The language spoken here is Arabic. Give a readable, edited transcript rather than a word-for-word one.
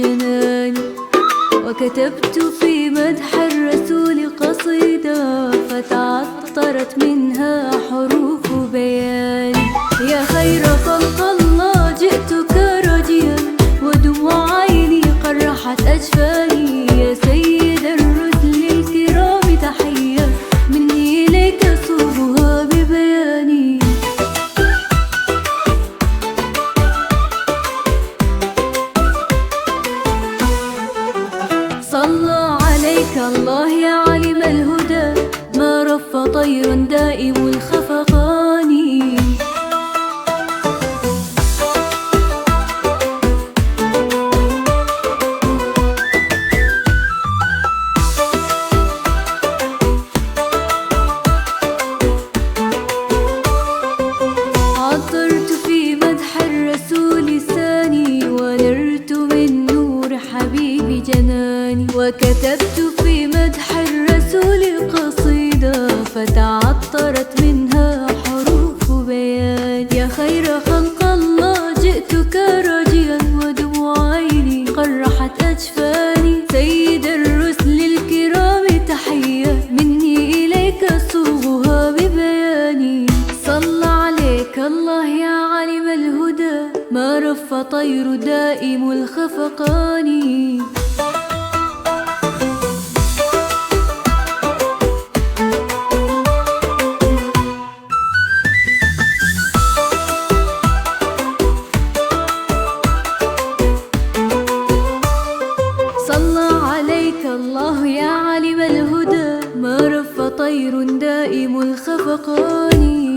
جناني، وكتبت في مدح الرسول قصيدة فتعطرت منها حروف بياني. يا خير خلق الله جئتك راجيا ودموع عيني قرحت أجفاني. يا سيد الرسل الكرام تحية مني إليك صوبها ببياني. صلى عليك الله يا عالم الهدى، ما رف طير دائم الخفقان. عطرت في مدح الرسول الثاني ونرت من نور حبيبي جناني، وكتبت في مدح الرسول قصيدة فتعطرت منها حروف بيان. يا خير خلق الله جئتك راجيا ودموع عيني قرحت أجفاني. سيد الرسل الكرام تحية مني إليك صوغها ببياني. صلى عليك الله يا عالم الهدى، ما رف طير دائم الخفقان. صلى عليك الله يا عالم الهدى، ما رف طير دائم الخفقان.